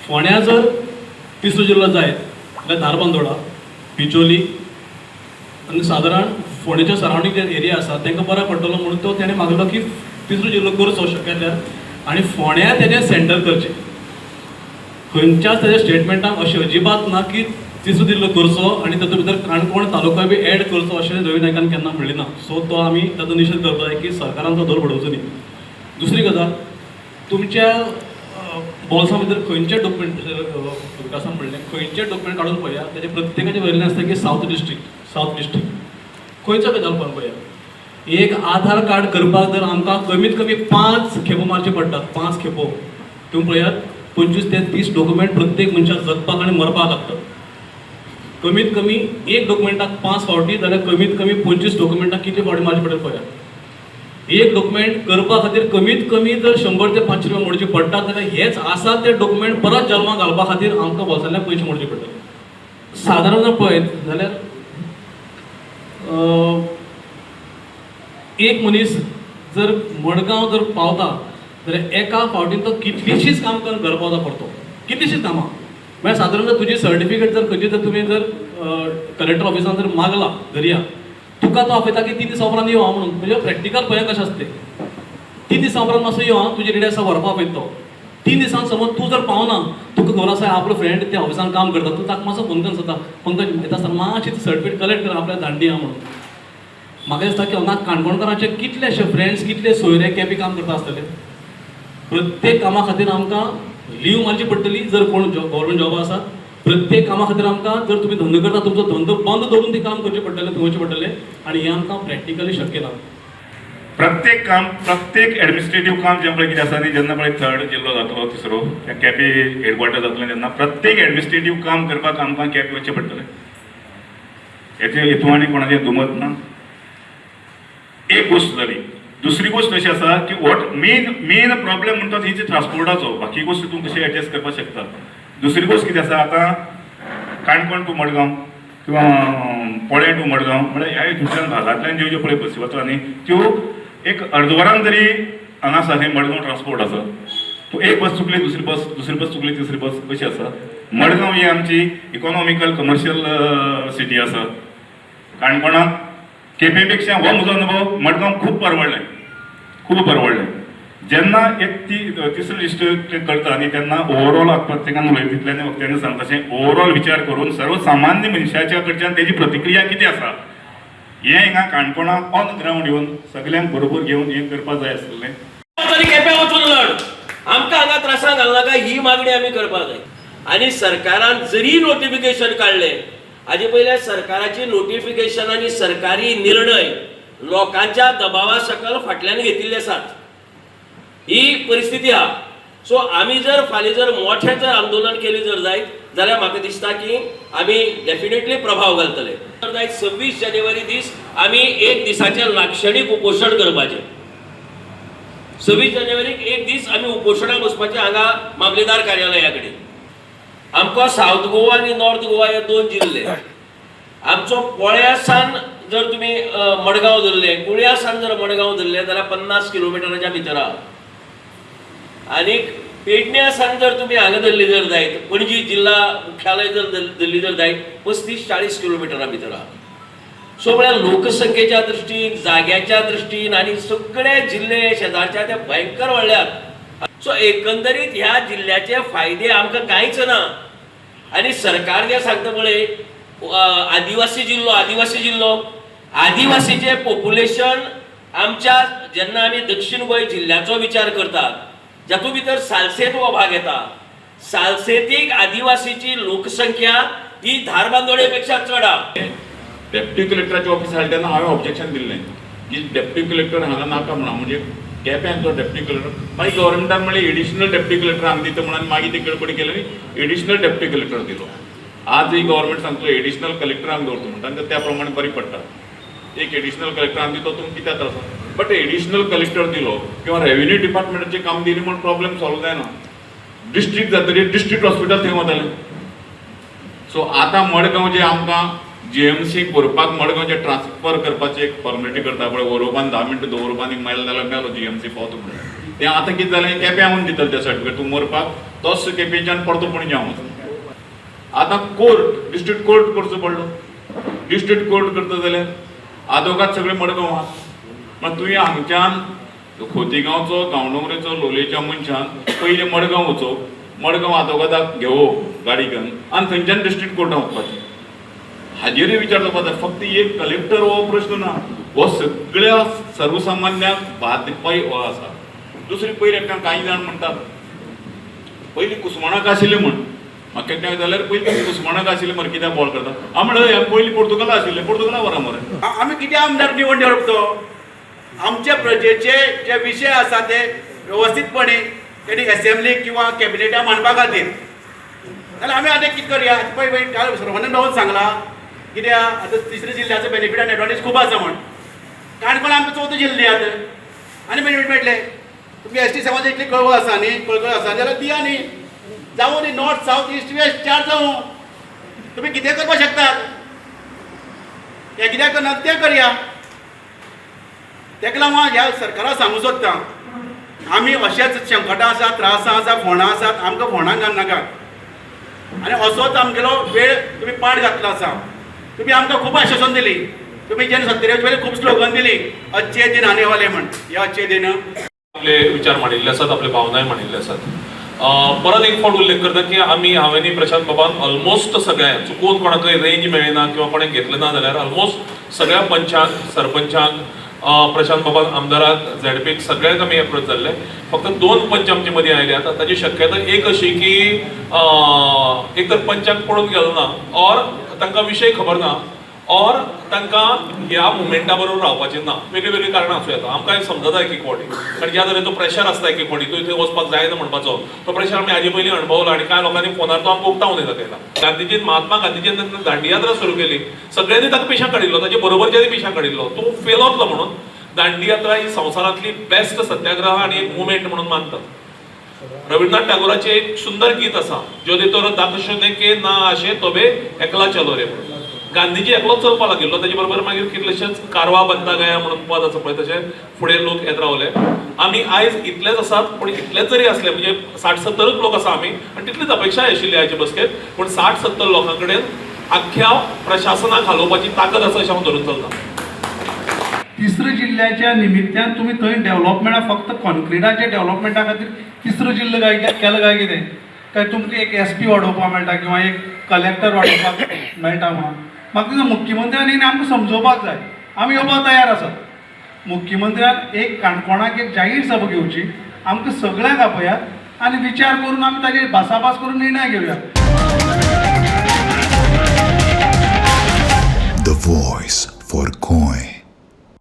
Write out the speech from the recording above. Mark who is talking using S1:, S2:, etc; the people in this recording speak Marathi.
S1: फोंड्या जर तिसरो जिल्लो जायत जाल्यार धारबांदोडा, बिचोली आनी सादारण फोंडेच्या सरावंडींग जे एरिया आसा तांकां बरो पडटलो म्हणून तो तेणें मागलो की तिसरो जिल्लो करचो शक्यतार आनी फोंड्या तेजें सेंटर करचें. खंयच्याच तेज्या स्टेटमेंटाक अशें अजिबात ना की तिसरो जिल्लो करचो आनी तातूंत भितर काणकोण तालुका बी एड करचो अशें रवी नायकान केन्ना म्हणलें ना. सो तो आमी ताचो निशेध करता की सरकारान तो दर बडोवचो न्ही. दुसरी गजाल, तुमच्या बॉल्सा भितर खंयचे डॉक्युमेंट विकासान म्हणलें खंयचे डॉक्युमेंट काडून पळया तेजे प्रत्येकाचे वयल्यान आसता की सावथ डिस्ट्रिक्ट खंयचो गजाल पळोवन पळया. एक आधार कार्ड करपाक जर आमकां कमीत कमी 5 खेपो मारचे पडटात. 5 खेपो तुम्ही पळयात 25 ते 30 डॉक्युमेंट प्रत्येक मनशाक जगपाक आनी मरपाक लागतात. कमीत कमी एक डॉक्युमेंटाक 5 फावटी जाल्यार कमीत कमी 25 डॉक्युमेंटाक कितले फावटी मारचे पडटा पळया. एक डॉक्युमेंट करपा खातीर कमीत कमी जर 100 ते 500 रुपया मोडचे पडटात जाल्यार हेच आसा ते डॉक्युमेंट परत जल्माक घालपा खातीर आमकां बोल्सांतल्यान पयशे मोडचे पडटात. सादारण जर पळयत जाल्यार एक मनीस जर मडगांव जर पावता जाल्यार एका फावटीन तो कितलीशीच काम करून घर पावता पडतो. कितलीशीच कामां म्हळ्यार सादारण जर तुजी सर्टिफिकेट जर खंयची जर तुमी जर कलेक्टर ऑफिसान जर मागला धरया तुका तो आपयता की 3 दिसा उपरांत यो म्हणून. म्हणजे प्रॅक्टिकल पळया कशें आसता तें. 3 दिसा उपरांत मातसो यो तुजी रेडी आसा व्हरपा आपयता तो. 3 दिसान समज तूं जर पावना तुका खबर आसा आपलो फ्रेंड त्या ऑफिसान काम करता तूं ताका मातसो फोन करून सांगता पंकज येता आसतना मातशी सर्टिफिकेट कलेक्ट कर आपल्या धाडून दिया म्हणून. म्हाका दिसता की हांगा काणकोणकारांचे कितलेशे फ्रेंड्स कितले सोयरे कॅबी काम करता आसतले. प्रत्येक कामा खातीर आमकां लीव मारची पडटली. जर कोण गव्हर्मेंट जॉब आसा प्रत्येक कामा खातीर आमकां जर तुमी धंदो करता तुमचो धंदो बंद दवरून ते काम करचे पडटले थंयचे पडटले आनी हें आमकां प्रॅक्टिकली शक्य ना.
S2: प्रत्येक काम प्रत्येक एडमिनिस्ट्रेटिव्ह काम जें पळय कितें आसा न्ही जेन्ना पळय थर्ड जिल्लो जातलो तिसरो त्या कॅपे हेडक्वॉर्टर जातलें तेन्ना प्रत्येक एडमिनिस्ट्रेटिव्ह काम करपाक आमकां कॅपे वचचें पडटलें. हेतून आनी कोणाचें दुमत ना. एक गोश्ट जाली. दुसरी गोश्ट अशी आसा की वॉट मेन प्रॉब्लेम म्हणटा ही ट्रान्सपोर्टाचो. बाकी गोश्ट तूं कशें एडजस्ट करपाक शकता. दुसरी गोश्ट कितें आसा आतां काणकोण टू मडगांव किंवा पोळे टू मडगांव म्हळ्यार ह्या थंयच्यान भागांतल्यान ज्यो ज्यो पळय बसी वता न्ही त्यो एक अर्दवरान तरी हांगा आसा थंय मडगांव ट्रान्सपोर्ट आसा. तूं एक बस चुकली दुसरी बस चुकली तिसरी बस कशी आसा. मडगांव ही आमची इकॉनॉमिकल कमर्शियल सिटी आसा. काणकोणाक केपे पेक्षा हो म्हजो अनुभव मडगांव खूब परवडलें. जेन्ना एक तिसरो डिस्ट्रिक्ट करता न्ही तेन्ना ओवरऑल प्रत्येकान उलयतल्यान वक्त्यान सांगता तशें ओवरऑल विचार करून सर्वसामान्य मनशाच्या कडच्यान तेजी प्रतिक्रिया कितें आसा हें हिंगा काणकोणाक ऑन ग्रावंड येवन सगल्यांक बरोबर घेवन हें करपाक जाय आसलें.
S3: केपें वचून लढ आमकां हांगा त्रासां घालनाका ही मागणी आमी करपाक जाय. आनी सरकारान जरी नोटिफिकेशन काडलें हाजे पयले सरकाराची नोटिफिकेशन आनी सरकारी निर्णय लोकांच्या दबावा सकल फाटल्यान घेतिल्ले आसात. ही परिस्थिती आहा. सो आमी जर फाल्यां जर मोठें जर आंदोलन केलें जर जायत जाल्यार म्हाका दिसता की आमी डेफिनेटली प्रभाव घालतले. 26 जानेवारी दीस आमी एक दिसाचें लाक्षणीक उपोशण करपाचें. 26 जानेवारीक एक दीस आमी उपोशणाक बसपाचें हांगा मामलेदार कार्यालया कडेन. आमकां सावथ गोवा आनी नॉर्थ गोवा हे 2 जिल्ले. आमचो पोळ्या सान जर तुमी मडगांव धरले कुळ्या सान जर मडगांव धरले जाल्यार 50 किलोमिटराच्या भितर आहा. आनीक पेडण्या सान जर तुमी हांगा धरली जर जायत पणजी जिल्हा मुख्यालय जर धरली जर जायत 35-40 किलोमिटरा भितर आहा. सो म्हळ्यार लोकसंख्येच्या दृश्टीन जाग्याच्या दृश्टीन आनी सगळे जिल्ले शेजारच्या ते भयंकर वाडल्यात. सो एकंदरीत ह्या जिल्ह्याचे फायदे आमकां कांयच ना. आनी सरकार जे सांगता पळय आदिवासी जिल्लो आदिवासीचे पॉप्युलेशन आमच्या जेन्ना आमी दक्षिण गोंय जिल्ह्याचो विचार करतात जातूंत भितर सालसेत हो भाग येता. सालसेतीक आदिवासीची लोकसंख्या ही धारबांदोडे पेक्षा चड आहा.
S4: डेप्युटी कलेक्टराचें ऑफिस हाडलें तेन्ना हांवें ऑब्जेक्शन दिल्लें की डेप्युटी कलेक्टर हांगा नाका म्हणून म्हणजे केप्यांचो डेप्युटी कलेक्टर. मागीर गव्हर्मेंटान म्हणलें एडिशनल डेप्युटी कलेक्टर हांगा दिता म्हणून मागीर ती गडबडी केली एडिशनल डेप्युटी कलेक्टर दिलो. आजय गव्हर्मेंट सांगतो एडिशनल कलेक्टर हांगा दवरता म्हणटा त्या प्रमाणे बरी पडटा. एक एडिशनल कलेक्टर हांगा दितो तुमकां कित्याक त्रास. बट एडिशनल कलेक्टर दिलो किंवा रेव्हेन्यू डिपार्टमेंटाचें काम दिलें म्हणून प्रॉब्लेम सॉल्व जायना. डिस्ट्रिक्ट जातकीर डिस्ट्रिक्ट हॉस्पिटल थंय वतालें. सो आतां मडगांव जे आमकां जीएमसीक व्हरपाक मडगांवचे ट्रान्सफर करपाची एक फॉर्मेलिटी करता पळय वरोवपान 10 मिनटां दवरपान मेळ्ळें जाल्यार मेलो जीएमसी पावता म्हणून तें आतां कितें जालें केप्यां दितलें तें सर्टिफिकेट तूं मरपाक तोच केपेंच्यान परतो पणजे वचून आतां कोर्ट डिस्ट्रिक्ट कोर्ट करचो पडलो डिस्ट्रिक्ट कोर्ट करता जाल्यार आदोगाद सगळें मडगांव आहा पण तुवें हांगच्यान खोतीगांवचो गांवडोंगरेचो लोलयेच्या मनशान पयलीं मडगांव वचप मडगांव आदोगादाक घेवप गाडी घेवन आनी थंयच्यान डिस्ट्रिक्ट कोर्टान वचपाचें हाजेरूय विचार करपाक जाय फक्त एक कलेक्टर हो प्रश्न ना हो सगळ्या सर्वसामान्यांक बादपाय हो आसा दुसरी पयलीं कांय जाण म्हणटात पयलीं कुस्माणाक आशिल्लें म्हण म्हाका केन्ना जाल्यार पयलीं कुस्माणाक आशिल्लें मरे कित्याक बॉल करता हांव म्हणलें पयलीं पोर्तुगाला आशिल्लें पोर्तुगाला व्हरा मरे
S5: आमी कित्याक आमदार निवड करतो आमच्या प्रजेचे जे विशय आसा ते व्यवस्थीतपणे तेणी असेंब्लीक किंवा कॅबिनेटाक मांडपा खातीर जाल्यार आमी आतां कितें करया पळय काल सर्वांनी मेळून सांगलां कित्याक आतां तिसऱ्या जिल्ल्याचो बेनिफीट आनी एडवांटेज खूब आसा म्हण काणकोण आमकां चवथो जिल्लो आतां आनी बेनिफीट मेळटले तुमगे एस टी समाज इतली कळवळ आसा न्ही कळकळ आसा जाल्यार दिया न्ही जावं न्ही नॉर्थ सावथ इस्ट वेस्ट चार जावं तुमी कितें करपाक शकतात हें कित्याक करनात तें करया तेका लागून ह्या सरकाराक सांगूं सोदता आमी अशेंच संकटां आसात त्रासां आसा फोंडां आसात आमकां फोंडांक घालनाकात आनी असोच आमगेलो वेळ तुमी पाड घातलो आसा तुमी आमकां खूब आश्वासन दिली तुमी जेन्ना 70 वेळी खूब स्लोगन दिली अच्छे दिन आने वाले म्हण हे अच्छे दिन
S6: आपले विचार मांडिल्ले आसात आपले भावनाय मांडिल्ले आसात परत एक फावट उल्लेख करता की हांवें प्रशांत बाबान ऑलमोस्ट सगळ्या चुकून कोणाकय रेंज मेळना किंवा कोणें घेतलें ना जाल्यार ऑलमोस्ट सगळ्या पंचांक सरपंचांक प्रशांत बाबान आमदाराक झेडपीक सगळ्यांक आमी एप्रोच जाल्ले फक्त 2 पंच आमचे मदीं आयल्यात ताची शक्यता एक अशी की एक तर पंचांक पळोवन गेलो ना ऑर तांकां विशय खबर ना ऑर तांकां ह्या मुवमेंटा बरोबर रावपाचें ना वेगळी वेगळी कारणां आसूं येता आमकां समजता एक एक फावटी कारण ज्या तरेचो प्रेशर आसता एक एक फावटी तूं थंय वचपाक जायना म्हणपाचो तो प्रेशर आमी हाजे पयलीं अणभवला आनी कांय लोकांनी फोनार तो आमकां उक्तावून येता केला गांधीजीन महात्मा गांधीजीन तेन्ना दांडी यात्रा सुरू केली सगळ्यांनी ताका पिश्यांत काडिल्लो ताचे बरोबरच्यानी पिश्यांत काडिल्लो तूं फेल वतलो म्हणून दांडी यात्रा ही संवसारांतली बेस्ट सत्याग्रह आनी एक मुवमेंट म्हणून मानतात रविंद्रनाथ टागोराचें एक सुंदर गीत आसा जो देतोर दाखशने के ना आशे तोबे एकला चलो रे म्हणून गांधीजी एकलोच चलपा लागिल्लो ताचे बरोबर मागीर कितलेशेच कारवा बंदा गया म्हणून पद आसा पळय तशें फुडें लोक येत रावले आमी आयज इतलेच आसात पूण इतलेच जरी असले म्हणजे 60-70 लोक आसा आमी आनी तितलीच अपेक्षा आशिल्ली आयचे बसकेक पूण 60-70 लोकां कडेन आख्या प्रशासनाक हालोवपाची ताकद आसा अशें हांव धरून चलता
S7: तिसऱ्या जिल्ह्याच्या निमित्तान तुम्ही थंय डेव्हलपमेंटा फक्त कॉन्क्रिटाच्या डेव्हलपमेंटा खातीर तिसरो जिल्लो केलो काय कितें काय तुमकां एक SP वाडोवपाक मेळटा किंवा एक कलेक्टर वाडोवपाक मेळटा म्हणून म्हाका दिसता मुख्यमंत्र्यान आमकां समजोवपाक जाय आमी येवपाक तयार आसात मुख्यमंत्र्यान एक काणकोणाक एक जाहीर सभा घेवची आमकां सगळ्यांक आपयात आनी विचार करून आमी ताजेर भासाभास करून निर्णय घेवया
S8: The voice for Coin.